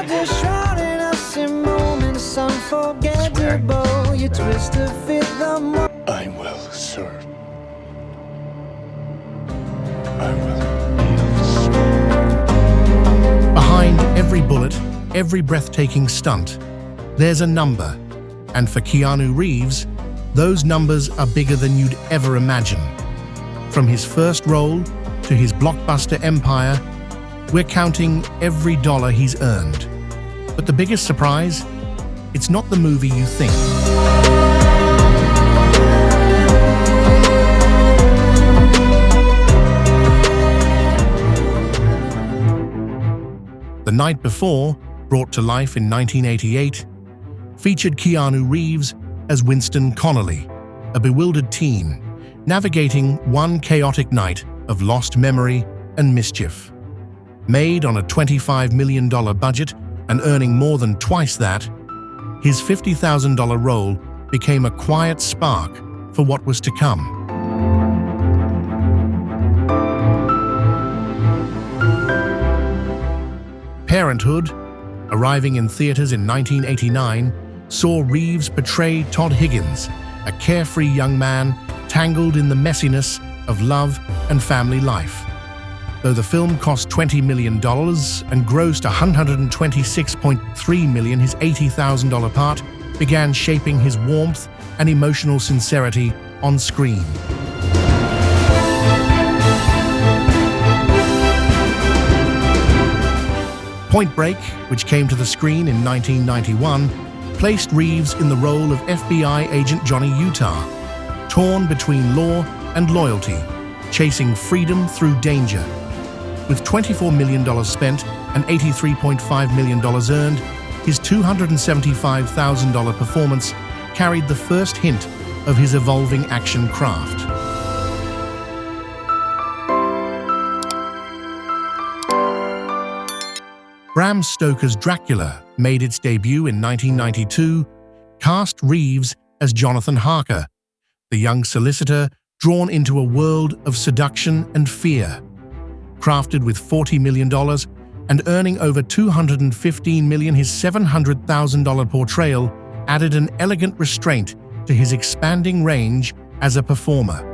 just shrouding us in moments unforgettable. You twist to fit the I will, sir. I will. Behind every bullet, every breathtaking stunt, there's a number. And for Keanu Reeves, those numbers are bigger than you'd ever imagine. From his first role to his blockbuster empire, we're counting every dollar he's earned. But the biggest surprise? It's not the movie you think. The Night Before, brought to life in 1988, featured Keanu Reeves as Winston Connolly, a bewildered teen, navigating one chaotic night of lost memory and mischief. Made on a $25 million budget and earning more than twice that, his $50,000 role became a quiet spark for what was to come. Parenthood, arriving in theaters in 1989, saw Reeves portray Todd Higgins, a carefree young man tangled in the messiness of love and family life. Though the film cost $20 million and grossed $126.3 million, his $80,000 part began shaping his warmth and emotional sincerity on screen. Point Break, which came to the screen in 1991, placed Reeves in the role of FBI agent Johnny Utah, torn between law and loyalty, chasing freedom through danger. With $24 million spent and $83.5 million earned, his $275,000 performance carried the first hint of his evolving action craft. Bram Stoker's Dracula made its debut in 1992, cast Reeves as Jonathan Harker, the young solicitor drawn into a world of seduction and fear. Crafted with $40 million and earning over $215 million, his $700,000 portrayal added an elegant restraint to his expanding range as a performer.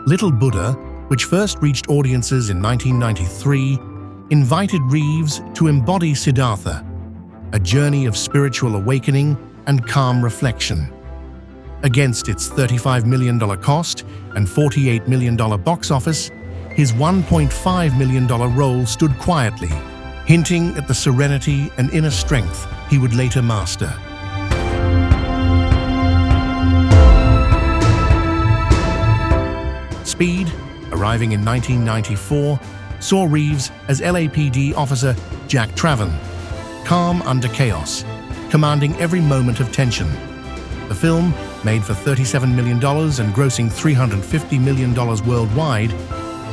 Little Buddha, which first reached audiences in 1993, invited Reeves to embody Siddhartha, a journey of spiritual awakening and calm reflection. Against its $35 million cost and $48 million box office, his $1.5 million role stood quietly, hinting at the serenity and inner strength he would later master. Speed, arriving in 1994, saw Reeves as LAPD officer Jack Traven, calm under chaos, commanding every moment of tension. The film, made for $37 million and grossing $350 million worldwide,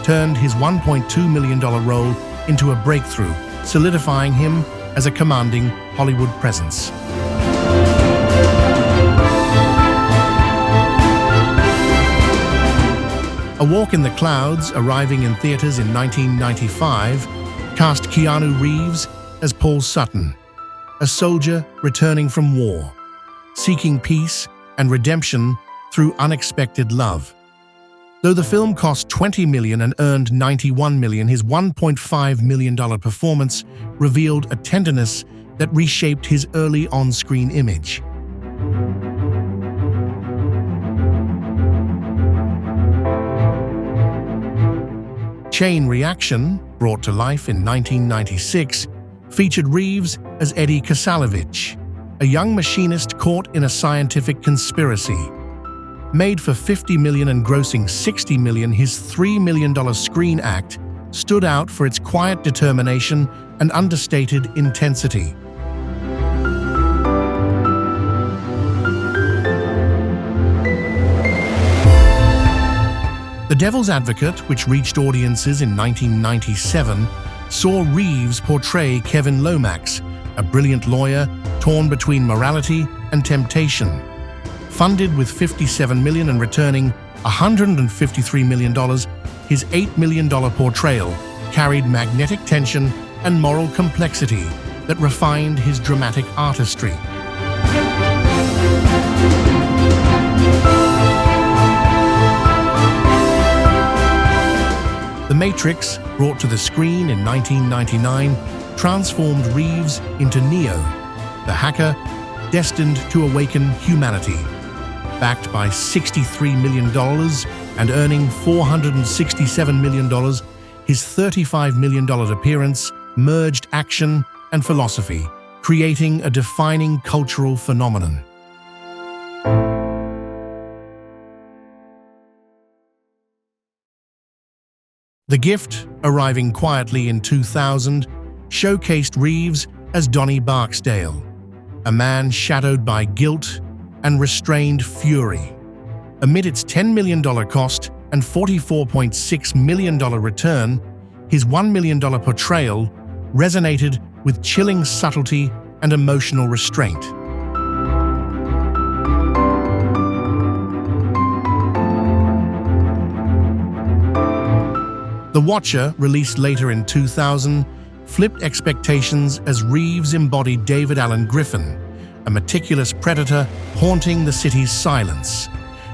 turned his $1.2 million role into a breakthrough, solidifying him as a commanding Hollywood presence. A Walk in the Clouds, arriving in theaters in 1995, cast Keanu Reeves as Paul Sutton, a soldier returning from war, seeking peace and redemption through unexpected love. Though the film cost $20 million and earned $91 million, his $1.5 million performance revealed a tenderness that reshaped his early on-screen image. Chain Reaction, brought to life in 1996, featured Reeves as Eddie Kasalevich, a young machinist caught in a scientific conspiracy. Made for $50 million and grossing $60 million, his $3 million screen act stood out for its quiet determination and understated intensity. The Devil's Advocate, which reached audiences in 1997, saw Reeves portray Kevin Lomax, a brilliant lawyer torn between morality and temptation. Funded with $57 million and returning $153 million, his $8 million portrayal carried magnetic tension and moral complexity that refined his dramatic artistry. The Matrix, brought to the screen in 1999, transformed Reeves into Neo, the hacker destined to awaken humanity. Backed by $63 million and earning $467 million, his $35 million appearance merged action and philosophy, creating a defining cultural phenomenon. The Gift, arriving quietly in 2000, showcased Reeves as Donnie Barksdale, a man shadowed by guilt and restrained fury. Amid its $10 million cost and $44.6 million return, his $1 million portrayal resonated with chilling subtlety and emotional restraint. The Watcher, released later in 2000, flipped expectations as Reeves embodied David Alan Griffin, a meticulous predator haunting the city's silence.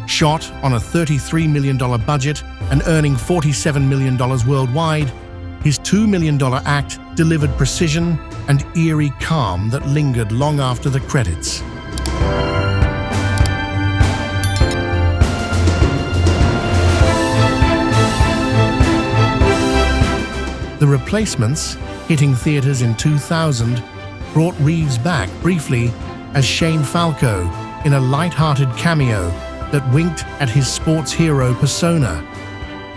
Shot on a $33 million budget and earning $47 million worldwide, his $2 million act delivered precision and eerie calm that lingered long after the credits. The Replacements, hitting theaters in 2000, brought Reeves back briefly as Shane Falco in a light-hearted cameo that winked at his sports hero persona.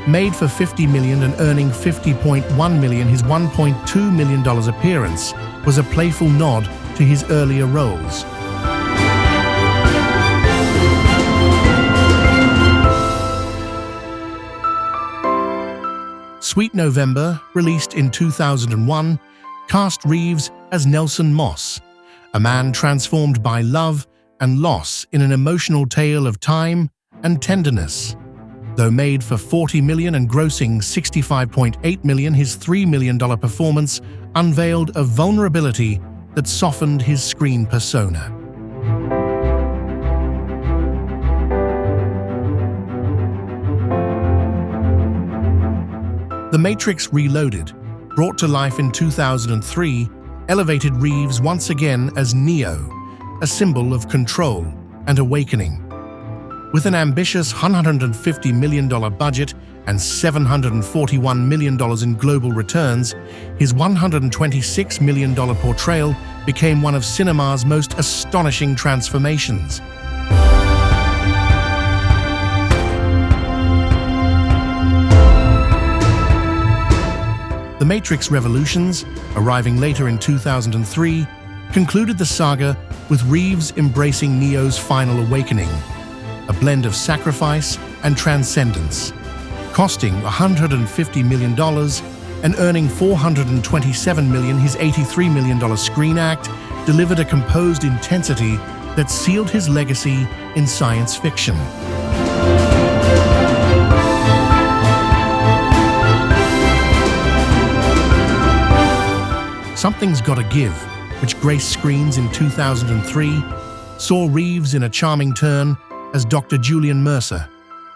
Made for $50 million and earning $50.1 million, his $1.2 million appearance was a playful nod to his earlier roles. Sweet November, released in 2001, cast Reeves as Nelson Moss, a man transformed by love and loss in an emotional tale of time and tenderness. Though made for $40 million and grossing $65.8 million, his $3 million performance unveiled a vulnerability that softened his screen persona. The Matrix Reloaded, brought to life in 2003, elevated Reeves once again as Neo, a symbol of control and awakening. With an ambitious $150 million budget and $741 million in global returns, his $126 million portrayal became one of cinema's most astonishing transformations. The Matrix Revolutions, arriving later in 2003, concluded the saga with Reeves embracing Neo's final awakening, a blend of sacrifice and transcendence. Costing $150 million and earning $427 million, his $83 million screen act delivered a composed intensity that sealed his legacy in science fiction. Something's Gotta Give, which graced screens in 2003, saw Reeves in a charming turn as Dr. Julian Mercer,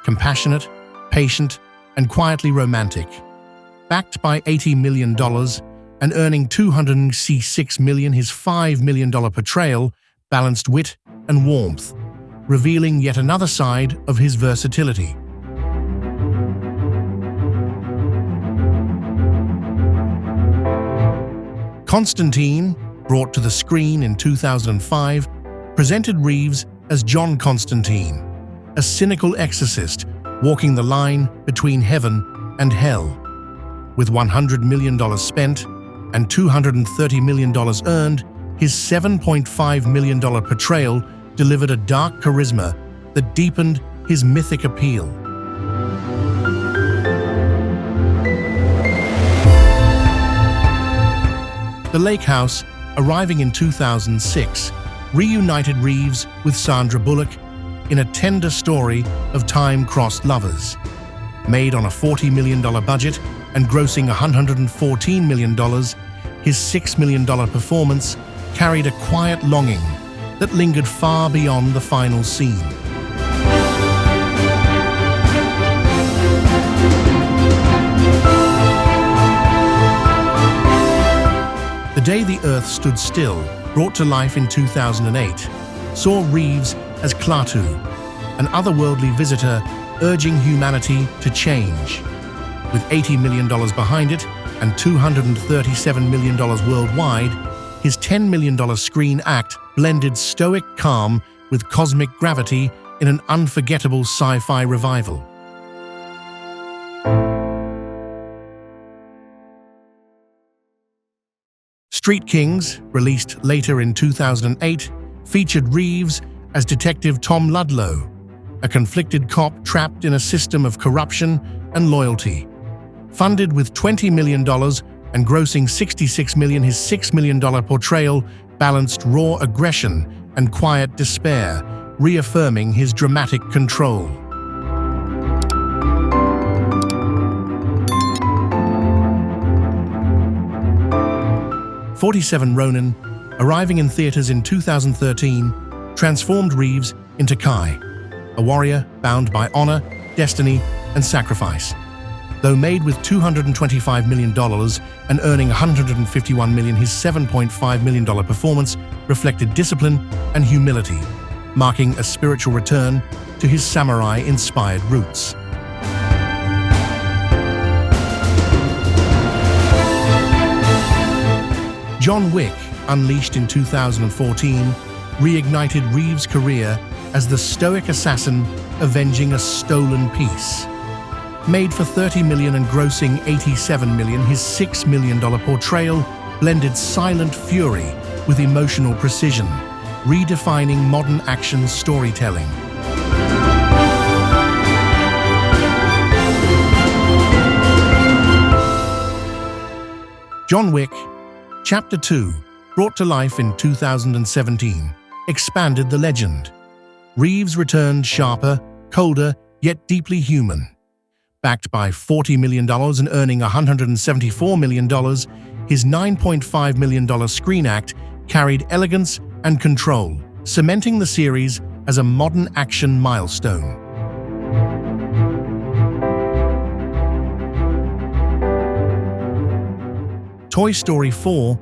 compassionate, patient, and quietly romantic. Backed by $80 million and earning $206 million, his $5 million portrayal balanced wit and warmth, revealing yet another side of his versatility. Constantine, brought to the screen in 2005, presented Reeves as John Constantine, a cynical exorcist walking the line between heaven and hell. With $100 million spent and $230 million earned, his $7.5 million portrayal delivered a dark charisma that deepened his mythic appeal. The Lake House, arriving in 2006, reunited Reeves with Sandra Bullock in a tender story of time-crossed lovers. Made on a $40 million budget and grossing $114 million, his $6 million performance carried a quiet longing that lingered far beyond the final scene. The Day the Earth Stood Still, brought to life in 2008, saw Reeves as Klaatu, an otherworldly visitor urging humanity to change. With $80 million behind it and $237 million worldwide, his $10 million screen act blended stoic calm with cosmic gravity in an unforgettable sci-fi revival. Street Kings, released later in 2008, featured Reeves as Detective Tom Ludlow, a conflicted cop trapped in a system of corruption and loyalty. Funded with $20 million and grossing $66 million, his $6 million portrayal balanced raw aggression and quiet despair, reaffirming his dramatic control. '47 Ronin, arriving in theaters in 2013, transformed Reeves into Kai, a warrior bound by honor, destiny, and sacrifice. Though made with $225 million and earning $151 million, his $7.5 million performance reflected discipline and humility, marking a spiritual return to his samurai-inspired roots. John Wick, unleashed in 2014, reignited Reeves' career as the stoic assassin avenging a stolen piece. Made for $30 million and grossing $87 million, his $6 million portrayal blended silent fury with emotional precision, redefining modern action storytelling. John Wick, Chapter 2, brought to life in 2017, expanded the legend. Reeves returned sharper, colder, yet deeply human. Backed by $40 million and earning $174 million, his $9.5 million screen act carried elegance and control, cementing the series as a modern action milestone. Toy Story 4,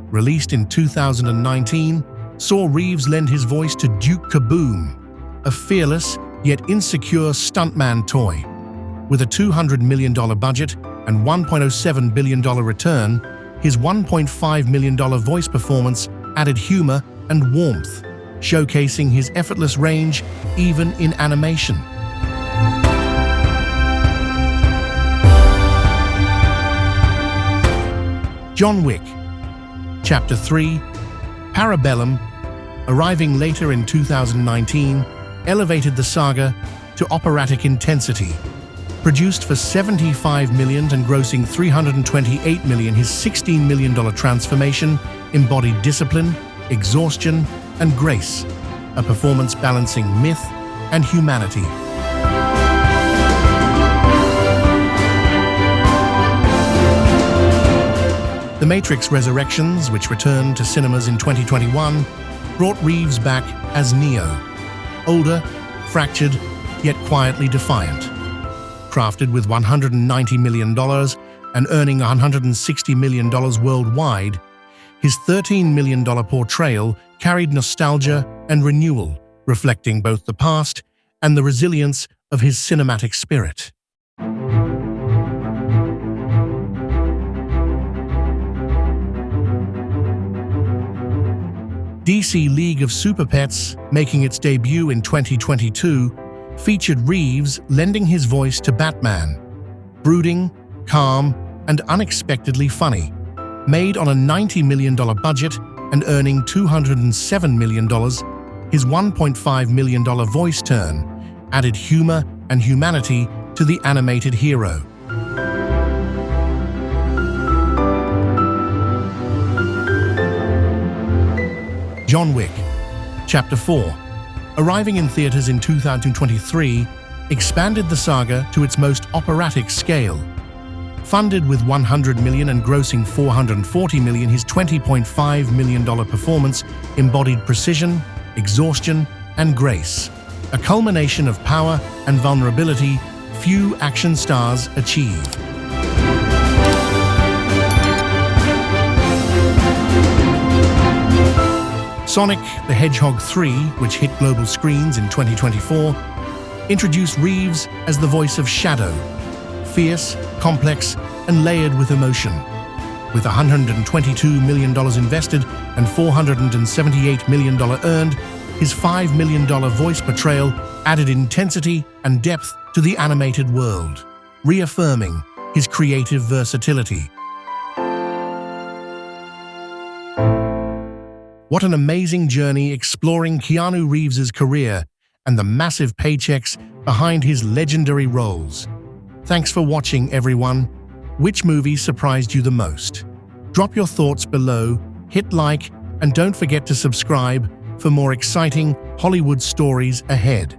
released in 2019, saw Reeves lend his voice to Duke Kaboom, a fearless yet insecure stuntman toy. With a $200 million budget and $1.07 billion return, his $1.5 million voice performance added humor and warmth, showcasing his effortless range even in animation. John Wick, Chapter 3, Parabellum, arriving later in 2019, elevated the saga to operatic intensity. Produced for $75 million and grossing $328 million, his $16 million transformation embodied discipline, exhaustion, and grace, a performance balancing myth and humanity. The Matrix Resurrections, which returned to cinemas in 2021, brought Reeves back as Neo, older, fractured, yet quietly defiant. Crafted with $190 million and earning $160 million worldwide, his $13 million portrayal carried nostalgia and renewal, reflecting both the past and the resilience of his cinematic spirit. DC League of Super Pets, making its debut in 2022, featured Reeves lending his voice to Batman. Brooding, calm, and unexpectedly funny. Made on a $90 million budget and earning $207 million, his $1.5 million voice turn added humor and humanity to the animated hero. John Wick, Chapter 4, arriving in theaters in 2023, expanded the saga to its most operatic scale. Funded with $100 million and grossing $440 million, his $20.5 million performance embodied precision, exhaustion, and grace, a culmination of power and vulnerability few action stars achieve. Sonic the Hedgehog 3, which hit global screens in 2024, introduced Reeves as the voice of Shadow, fierce, complex, and layered with emotion. With $122 million invested and $478 million earned, his $5 million voice portrayal added intensity and depth to the animated world, reaffirming his creative versatility. What an amazing journey exploring Keanu Reeves' career and the massive paychecks behind his legendary roles. Thanks for watching, everyone. Which movie surprised you the most? Drop your thoughts below, hit like, and don't forget to subscribe for more exciting Hollywood stories ahead.